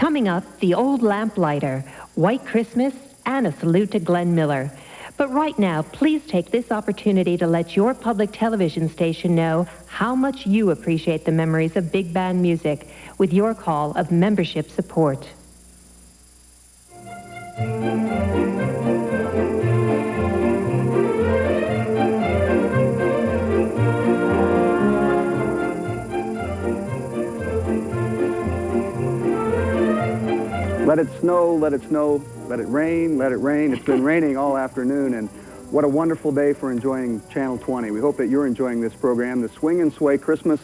Coming up, The Old Lamplighter, White Christmas, and a salute to Glenn Miller. But right now, please take this opportunity to let your public television station know how much you appreciate the memories of big band music with your call of membership support. Let it snow, let it snow, let it rain, let it rain. It's been raining all afternoon, and what a wonderful day for enjoying Channel 20. We hope that you're enjoying this program, the Swing and Sway Christmas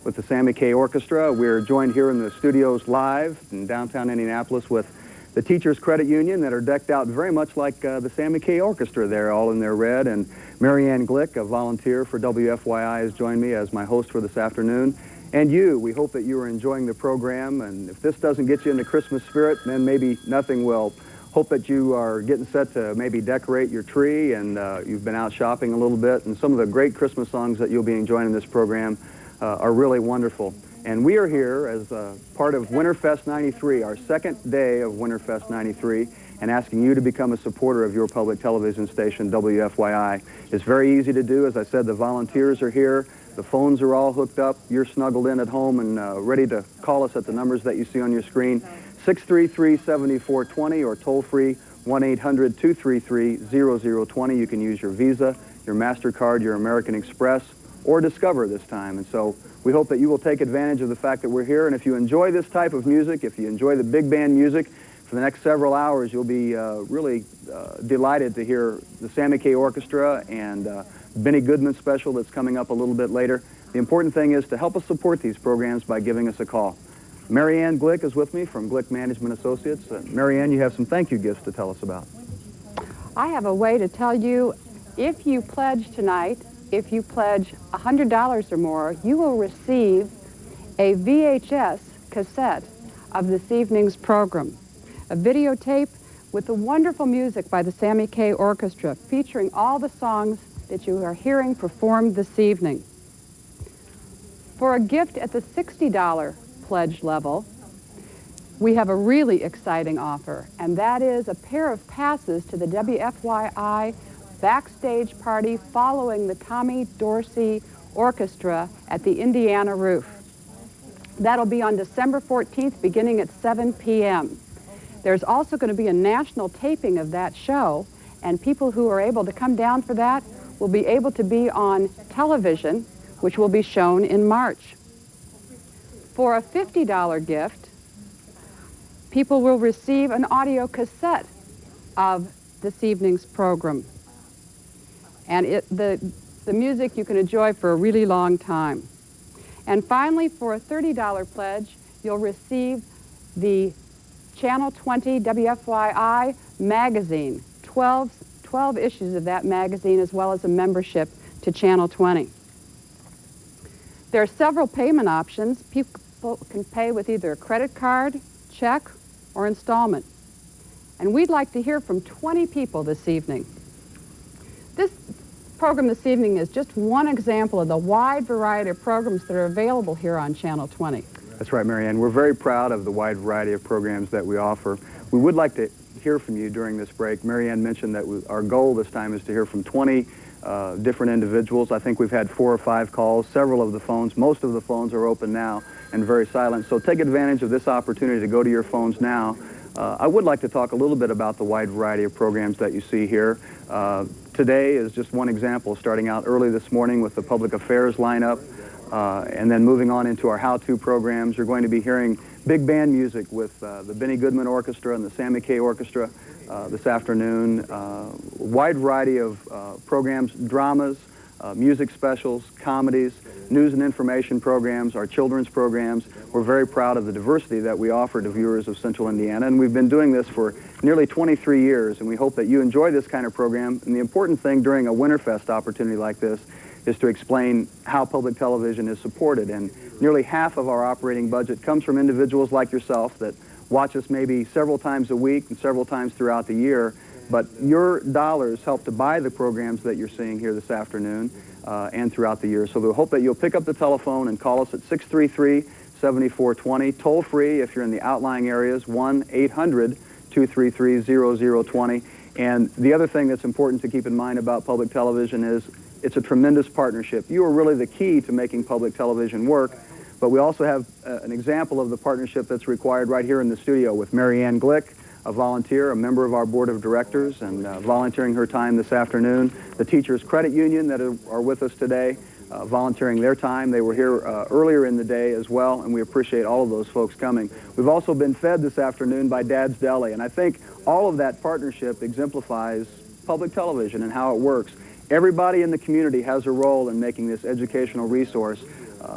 with the Sammy Kaye Orchestra. We're joined here in the studios live in downtown Indianapolis with the Teachers Credit Union that are decked out very much like the Sammy Kaye Orchestra there, all in their red. And Marianne Glick, a volunteer for WFYI, has joined me as my host for this afternoon. And we hope that you are enjoying the program, and if this doesn't get you in the Christmas spirit, then maybe nothing will. Hope that you are getting set to maybe decorate your tree, and you've been out shopping a little bit, and some of the great Christmas songs that you'll be enjoying in this program are really wonderful. And we are here as part of Winterfest 93, our second day of Winterfest 93, and asking you to become a supporter of your public television station, WFYI. It's very easy to do. As I said, the volunteers are here. The phones are all hooked up. You're snuggled in at home and ready to call us at the numbers that you see on your screen, 633-7420 or toll-free 1-800-233-0020. You can use your Visa, your MasterCard, your American Express, or Discover this time. And so we hope that you will take advantage of the fact that we're here. And if you enjoy this type of music, if you enjoy the big band music, for the next several hours, you'll be really delighted to hear the Sammy Kaye Orchestra and Benny Goodman special that's coming up a little bit later. The important thing is to help us support these programs by giving us a call. Marianne Glick is with me from Glick Management Associates. Marianne, you have some thank you gifts to tell us about. I have a way to tell you, if you pledge tonight, if you pledge $100 or more, you will receive a VHS cassette of this evening's program, a videotape with the wonderful music by the Sammy Kaye Orchestra, featuring all the songs that you are hearing performed this evening. For a gift at the $60 pledge level, we have a really exciting offer, and that is a pair of passes to the WFYI backstage party following the Tommy Dorsey Orchestra at the Indiana Roof. That'll be on December 14th, beginning at 7 p.m. There's also going to be a national taping of that show, and people who are able to come down for that will be able to be on television, which will be shown in March. For a $50 gift, people will receive an audio cassette of this evening's program. And the music you can enjoy for a really long time. And finally, for a $30 pledge, you'll receive the Channel 20 WFYI magazine, 12 issues of that magazine, as well as a membership to Channel 20. There are several payment options. People can pay with either a credit card, check, or installment. And we'd like to hear from 20 people this evening. This program this evening is just one example of the wide variety of programs that are available here on Channel 20. That's right, Marianne. We're very proud of the wide variety of programs that we offer. We would like to hear from you during this break. Marianne mentioned that our goal this time is to hear from 20 different individuals. I think we've had 4 or 5 calls. Several of the phones, most of the phones are open now and very silent. So take advantage of this opportunity to go to your phones now. I would like to talk a little bit about the wide variety of programs that you see here. Today is just one example, starting out early this morning with the public affairs lineup, and then moving on into our how-to programs. You're going to be hearing big band music with the Benny Goodman Orchestra and the Sammy Kaye Orchestra this afternoon. Wide variety of programs, dramas, music specials, comedies, news and information programs, our children's programs. We're very proud of the diversity that we offer to viewers of Central Indiana, and we've been doing this for nearly 23 years, and we hope that you enjoy this kind of program. And the important thing during a Winterfest opportunity like this is to explain how public television is supported. And nearly half of our operating budget comes from individuals like yourself that watch us maybe several times a week and several times throughout the year. But your dollars help to buy the programs that you're seeing here this afternoon and throughout the year. So we hope that you'll pick up the telephone and call us at 7420. Toll free if you're in the outlying areas, 1-800-233-0020. And the other thing that's important to keep in mind about public television is it's a tremendous partnership. You are really the key to making public television work, but we also have an example of the partnership that's required right here in the studio with Marianne Glick, a volunteer, a member of our board of directors, and volunteering her time this afternoon. The Teachers Credit Union that are with us today, volunteering their time. They were here earlier in the day as well, and we appreciate all of those folks coming. We've also been fed this afternoon by Dad's Deli, and I think all of that partnership exemplifies public television and how it works. Everybody in the community has a role in making this educational resource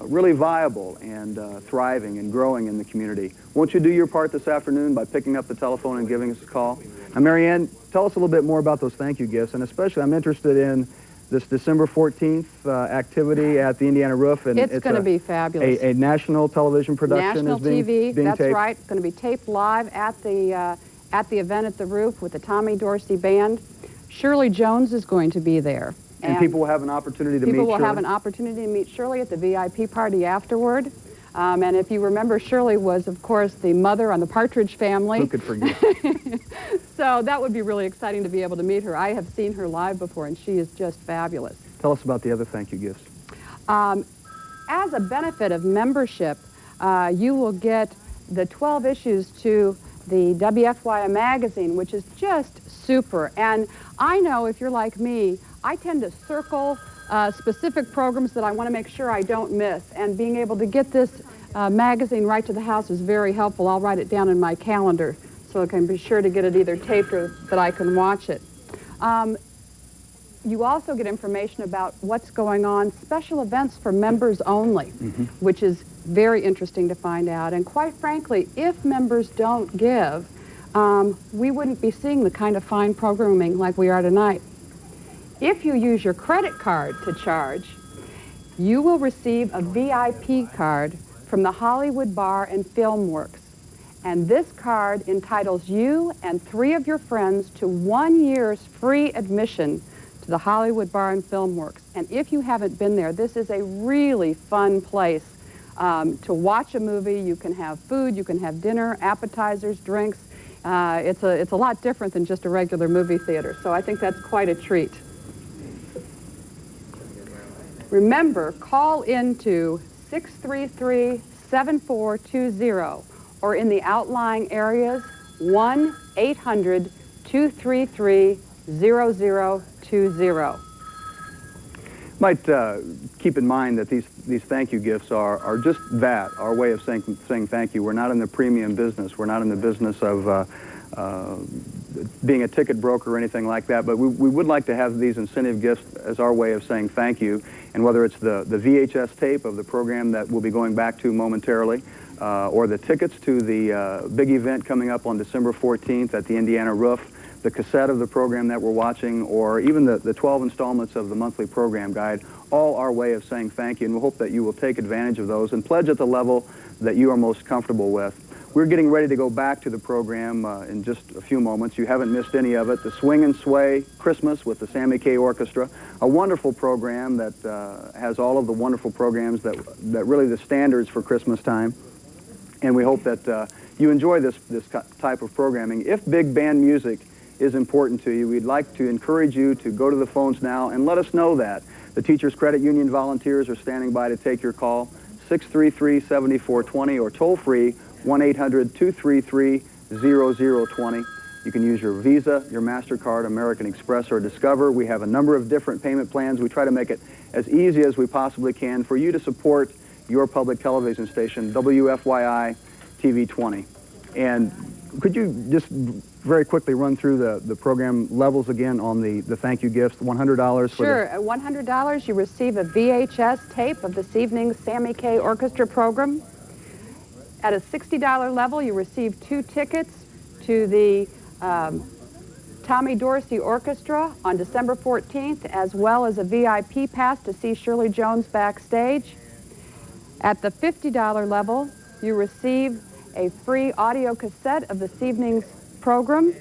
really viable and thriving and growing in the community. Won't you do your part this afternoon by picking up the telephone and giving us a call? Now, Marianne, tell us a little bit more about those thank you gifts, and especially I'm interested in this December 14th activity at the Indiana Roof. And it's going to be fabulous. A national television production national is being TV, being that's taped. right. It's going to be taped live at the event at the Roof with the Tommy Dorsey Band. Shirley Jones is going to be there. And people will have an opportunity to meet Shirley? People will have an opportunity to meet Shirley at the VIP party afterward. And if you remember, Shirley was, of course, the mother on the Partridge Family. Who could forget? So that would be really exciting to be able to meet her. I have seen her live before, and she is just fabulous. Tell us about the other thank you gifts. As a benefit of membership, you will get the 12 issues to the WFYI magazine, which is just super. And I know if you're like me, I tend to circle specific programs that I want to make sure I don't miss. And being able to get this magazine right to the house is very helpful. I'll write it down in my calendar so I can be sure to get it either taped or that I can watch it. You also get information about what's going on, special events for members only, which is very interesting to find out. And quite frankly, if members don't give, we wouldn't be seeing the kind of fine programming like we are tonight. If you use your credit card to charge, you will receive a VIP card from the Hollywood Bar and Film Works. And this card entitles you and 3 of your friends to 1 year's free admission to the Hollywood Bar and Film Works. And if you haven't been there, this is a really fun place to watch a movie. You can have food, you can have dinner, appetizers, drinks. It's a lot different than just a regular movie theater. So I think that's quite a treat. Remember, call into 633-7420, or in the outlying areas, 1-800-233-0020. Might keep in mind that these thank you gifts are just that, our way of saying thank you. We're not in the premium business. We're not in the business of being a ticket broker or anything like that, but we would like to have these incentive gifts as our way of saying thank you. And whether it's the VHS tape of the program that we'll be going back to momentarily, or the tickets to the big event coming up on December 14th at the Indiana Roof, the cassette of the program that we're watching, or even the 12 installments of the monthly program guide, all our way of saying thank you. And we hope that you will take advantage of those and pledge at the level that you are most comfortable with. We're getting ready to go back to the program in just a few moments. You haven't missed any of it. The Swing and Sway Christmas with the Sammy Kaye Orchestra, a wonderful program that has all of the wonderful programs that really the standards for Christmas time. And we hope that you enjoy this type of programming. If big band music is important to you, we'd like to encourage you to go to the phones now and let us know that. The Teachers Credit Union volunteers are standing by to take your call, 633-7420, or toll-free, 1-800-233-0020. You can use your Visa, your MasterCard, American Express, or Discover. We have a number of different payment plans. We try to make it as easy as we possibly can for you to support your public television station, WFYI TV 20. And could you just very quickly run through the program levels again on the thank you gifts? $100 for Sure. At $100, you receive a VHS tape of this evening's Sammy Kaye Orchestra program. At a $60 level, you receive 2 tickets to the Tommy Dorsey Orchestra on December 14th, as well as a VIP pass to see Shirley Jones backstage. At the $50 level, you receive a free audio cassette of this evening's program.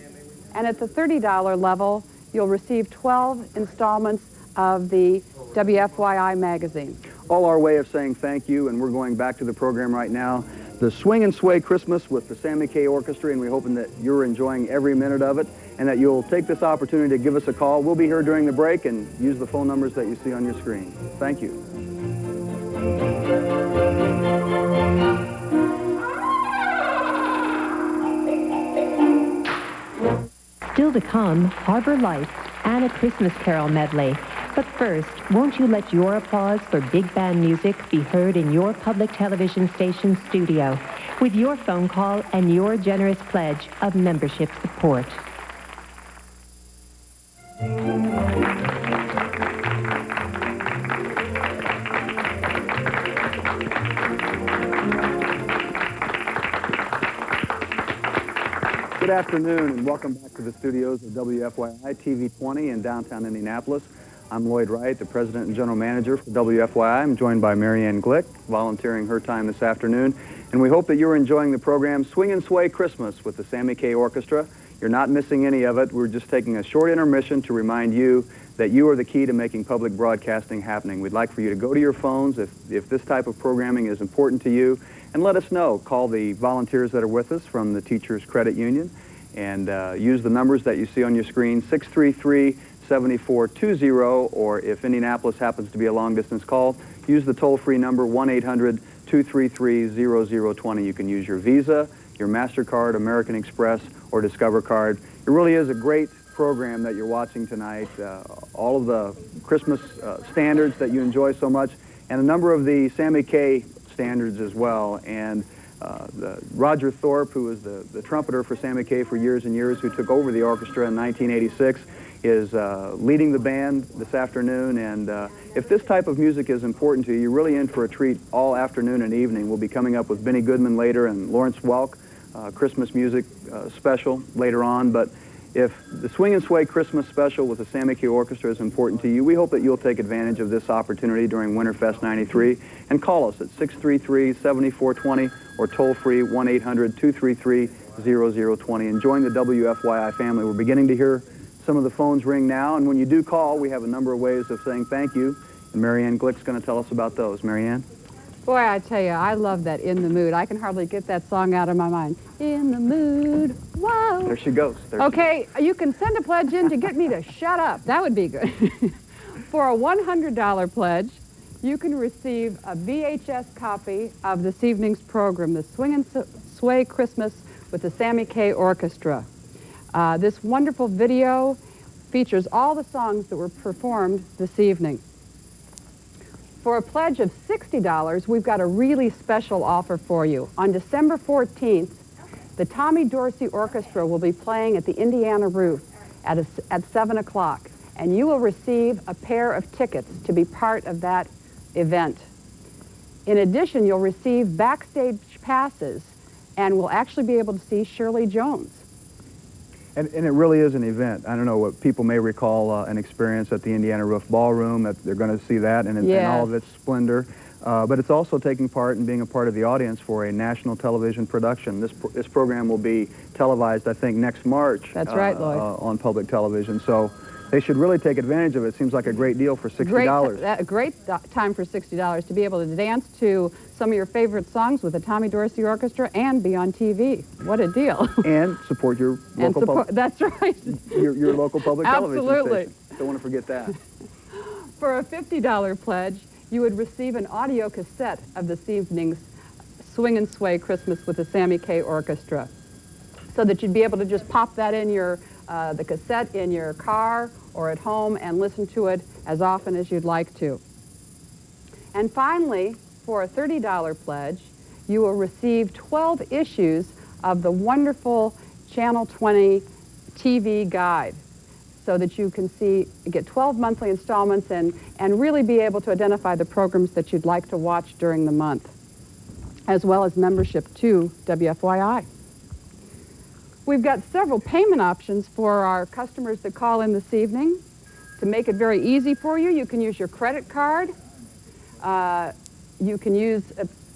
And at the $30 level, you'll receive 12 installments of the WFYI magazine. all our way of saying thank you, and we're going back to the program right now. The Swing and Sway Christmas with the Sammy Kaye Orchestra, and we're hoping that you're enjoying every minute of it and that you'll take this opportunity to give us a call. We'll be here during the break, and use the phone numbers that you see on your screen. Thank you. Still to come, Harbor Lights and a Christmas Carol medley. But first, won't you let your applause for big band music be heard in your public television station studio with your phone call and your generous pledge of membership support? Good afternoon, and welcome back to the studios of WFYI TV 20 in downtown Indianapolis. I'm Lloyd Wright, the president and general manager for WFYI. I'm joined by Marianne Glick, volunteering her time this afternoon. And we hope that you're enjoying the program Swing and Sway Christmas with the Sammy Kaye Orchestra. You're not missing any of it. We're just taking a short intermission to remind you that you are the key to making public broadcasting happening. We'd like for you to go to your phones if this type of programming is important to you, and let us know. Call the volunteers that are with us from the Teachers Credit Union, and use the numbers that you see on your screen, 633-7420, or if Indianapolis happens to be a long-distance call, use the toll-free number 1-800-233-0020. You can use your Visa, your MasterCard, American Express, or Discover card. It really is a great program that you're watching tonight. All of the Christmas standards that you enjoy so much, and a number of the Sammy Kaye standards as well. And Roger Thorpe, who was the trumpeter for Sammy Kaye for years and years, who took over the orchestra in 1986, is leading the band this afternoon. And if this type of music is important to you, you're really in for a treat all afternoon and evening. We'll be coming up with Benny Goodman later and Lawrence Welk, Christmas music special later on. But if the Swing and Sway Christmas special with the Sammy Kaye Orchestra is important to you, we hope that you'll take advantage of this opportunity during Winterfest 93 and call us at 633-7420 or toll-free 1-800-233-0020 and join the WFYI family. We're beginning to hear some of the phones ring now, and when you do call, we have a number of ways of saying thank you, and Marianne Glick's going to tell us about those. Marianne? Boy, I tell you, I love that In the Mood. I can hardly get that song out of my mind. In the mood, wow. There she goes. Okay, you can send a pledge in to get me to shut up. That would be good. For a $100 pledge, you can receive a VHS copy of this evening's program, the Swing and Sway Christmas with the Sammy Kaye Orchestra. This wonderful video features all the songs that were performed this evening. For a pledge of $60, we've got a really special offer for you. On December 14th, the Tommy Dorsey Orchestra will be playing at the Indiana Roof at 7 o'clock, and you will receive a pair of tickets to be part of that event. In addition, you'll receive backstage passes and will actually be able to see Shirley Jones. And it really is an event. I don't know what people may recall an experience at the Indiana Roof Ballroom, that they're going to see that and all of its splendor. But it's also taking part and being a part of the audience for a national television production. This program will be televised, I think, next March. That's right, Lloyd. On public television. So they should really take advantage of it. It seems like a great deal for $60. A great time for $60 to be able to dance to some of your favorite songs with the Tommy Dorsey Orchestra and be on TV. What a deal. And support your local public. That's right. Your local public television Absolutely. station. Don't want to forget that. For a $50 pledge, you would receive an audio cassette of this evening's Swing and Sway Christmas with the Sammy Kaye Orchestra, so that you'd be able to just pop that in your the cassette in your car or at home and listen to it as often as you'd like to. And finally, for a $30 pledge, you will receive 12 issues of the wonderful Channel 20 TV guide, so that you can get 12 monthly installments and really be able to identify the programs that you'd like to watch during the month, as well as membership to WFYI. We've got several payment options for our customers that call in this evening. To make it very easy for you, you can use your credit card. You can use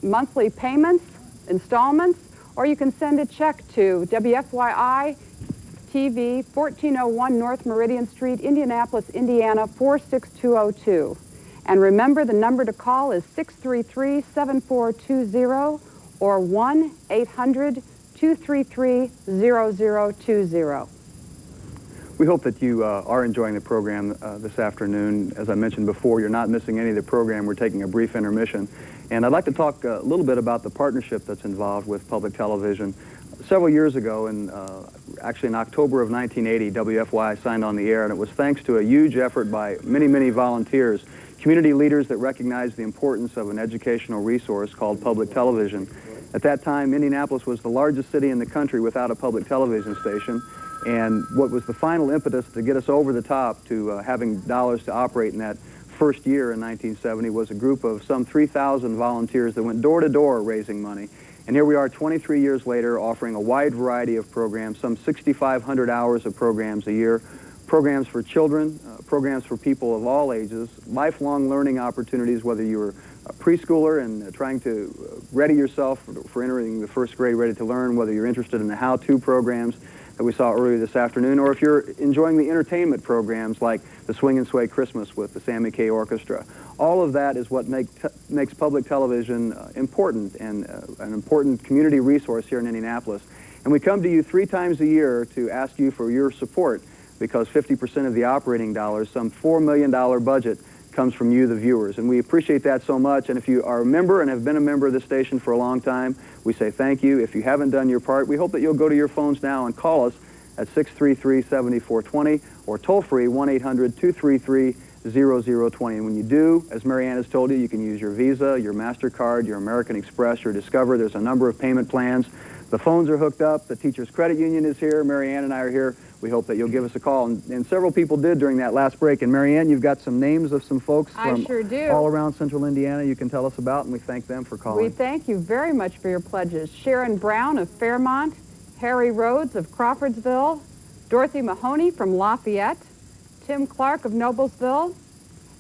monthly payments, installments, or you can send a check to WFYI TV, 1401 North Meridian Street, Indianapolis, Indiana, 46202. And remember, the number to call is 633-7420 or 1-800-233-0020. We hope that you are enjoying the program this afternoon. As I mentioned before, you're not missing any of the program. We're taking a brief intermission. And I'd like to talk a little bit about the partnership that's involved with public television. Several years ago, actually in October of 1980, WFYI signed on the air, and it was thanks to a huge effort by many, many volunteers, community leaders that recognized the importance of an educational resource called public television. At that time, Indianapolis was the largest city in the country without a public television station. And what was the final impetus to get us over the top to having dollars to operate in that first year in 1970 was a group of some 3,000 volunteers that went door to door raising money. And here we are 23 years later offering a wide variety of programs, some 6,500 hours of programs a year, programs for children, programs for people of all ages, lifelong learning opportunities, whether you're a preschooler and trying to ready yourself for entering the first grade, ready to learn, whether you're interested in the how-to programs that we saw earlier this afternoon, or if you're enjoying the entertainment programs like the Swing and Sway Christmas with the Sammy Kaye Orchestra. All of that is what makes public television important and an important community resource here in Indianapolis. And we come to you 3 times a year to ask you for your support because 50% of the operating dollars, some $4 million budget, comes from you, the viewers. And we appreciate that so much. And if you are a member and have been a member of the station for a long time, we say thank you. If you haven't done your part, we hope that you'll go to your phones now and call us at 633-7420 or toll-free 1-800-233-0020. And when you do, as Marianne has told you, you can use your Visa, your MasterCard, your American Express, your Discover. There's a number of payment plans. The phones are hooked up. The Teachers Credit Union is here. Marianne and I are here. We hope that you'll give us a call. And several people did during that last break. And Marianne, you've got some names of some folks from all around central Indiana you can tell us about, and we thank them for calling. We thank you very much for your pledges. Sharon Brown of Fairmont, Harry Rhodes of Crawfordsville, Dorothy Mahoney from Lafayette, Tim Clark of Noblesville,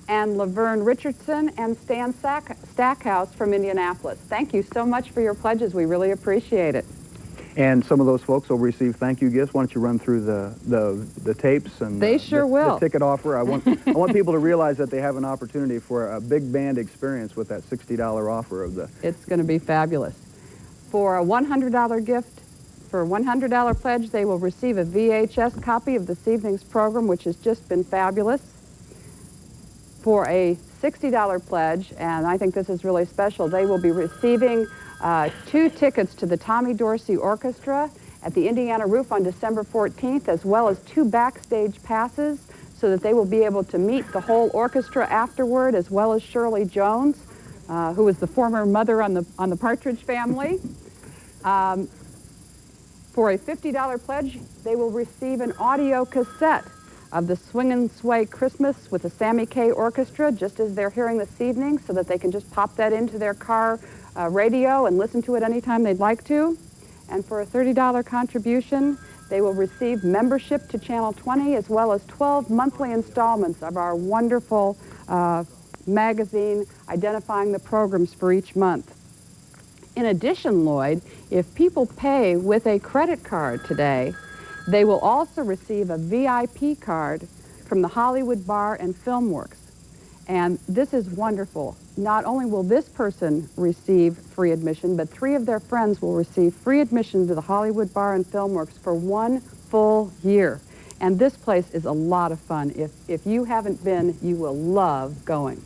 and Laverne Richardson and Stan Stackhouse from Indianapolis. Thank you so much for your pledges. We really appreciate it. And some of those folks will receive thank you gifts. Why don't you run through the tapes and they sure will. The ticket offer. I want people to realize that they have an opportunity for a big band experience with that $60 offer of the. It's going to be fabulous. For a $100 gift, for a $100 pledge, they will receive a VHS copy of this evening's program, which has just been fabulous. For a $60 pledge, and I think this is really special, they will be receiving 2 tickets to the Tommy Dorsey Orchestra at the Indiana Roof on December 14th, as well as 2 backstage passes so that they will be able to meet the whole orchestra afterward, as well as Shirley Jones, who was the former mother on the Partridge Family. For a $50 pledge, they will receive an audio cassette of the Swing and Sway Christmas with the Sammy Kaye Orchestra, just as they're hearing this evening, so that they can just pop that into their car radio and listen to it anytime they'd like to. And for a $30 contribution, they will receive membership to Channel 20, as well as 12 monthly installments of our wonderful magazine identifying the programs for each month. In addition, Lloyd, if people pay with a credit card today, they will also receive a VIP card from the Hollywood Bar and Film Works. And this is wonderful. Not only will this person receive free admission, but 3 of their friends will receive free admission to the Hollywood Bar and Film Works for 1 full year. And this place is a lot of fun. If you haven't been, you will love going.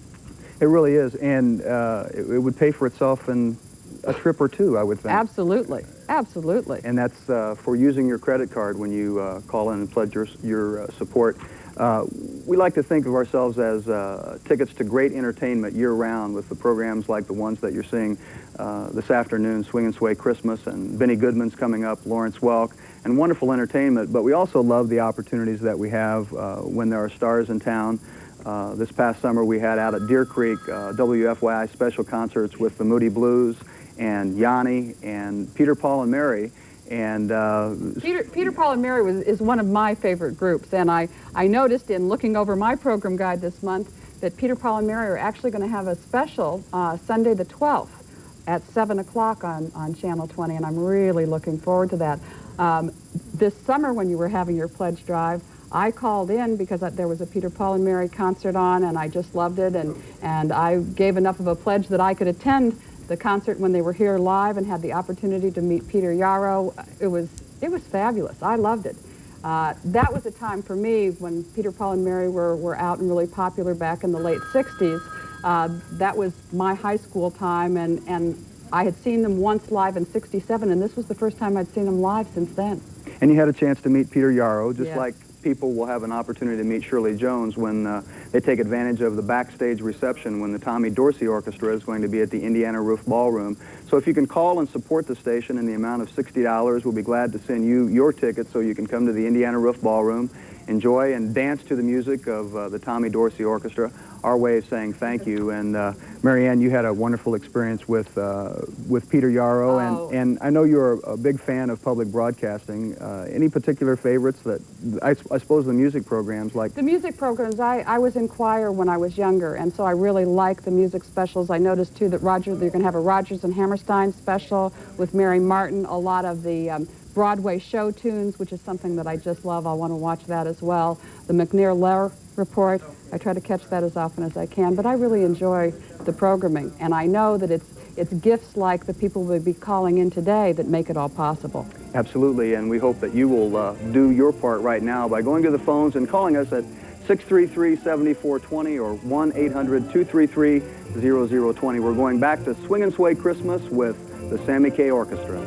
It really is, and it would pay for itself in a trip or 2, I would think. Absolutely, absolutely. And that's for using your credit card when you call in and pledge your support. We like to think of ourselves as tickets to great entertainment year-round with the programs like the ones that you're seeing this afternoon, Swing and Sway Christmas, and Benny Goodman's coming up, Lawrence Welk, and wonderful entertainment. But we also love the opportunities that we have when there are stars in town. This past summer we had out at Deer Creek WFYI special concerts with the Moody Blues and Yanni and Peter, Paul, and Mary. And Peter, Paul, and Mary is one of my favorite groups, and I noticed in looking over my program guide this month that Peter, Paul, and Mary are actually going to have a special Sunday the 12th at 7 o'clock on Channel 20, and I'm really looking forward to that. This summer when you were having your pledge drive, I called in because there was a Peter, Paul, and Mary concert on, and I just loved it, and I gave enough of a pledge that I could attend the concert when they were here live and had the opportunity to meet Peter Yarrow. It was fabulous. I loved it. That was a time for me when Peter, Paul, and Mary were out and really popular back in the late 60s. That was my high school time, and I had seen them once live in '67, and this was the first time I'd seen them live since then. And you had a chance to meet Peter Yarrow, just Yes. like people will have an opportunity to meet Shirley Jones when they take advantage of the backstage reception when the Tommy Dorsey Orchestra is going to be at the Indiana Roof Ballroom. So if you can call and support the station in the amount of $60, we'll be glad to send you your ticket so you can come to the Indiana Roof Ballroom, enjoy and dance to the music of the Tommy Dorsey Orchestra. Our way of saying thank you. And Marianne, you had a wonderful experience with Peter Yarrow, Oh. and I know you're a big fan of public broadcasting. Any particular favorites that, I suppose the music programs like? The music programs, I was in choir when I was younger, and so I really like the music specials. I noticed too that you're going to have a Rodgers and Hammerstein special with Mary Martin, a lot of the Broadway show tunes, which is something that I just love. I want to watch that as well. The McNair-Lehrer Report, I try to catch that as often as I can, but I really enjoy the programming, and I know that it's gifts like the people will be calling in today that make it all possible. Absolutely, and we hope that you will do your part right now by going to the phones and calling us at 633-7420 or 1-800-233-0020. We're going back to Swing and Sway Christmas with the Sammy Kaye Orchestra.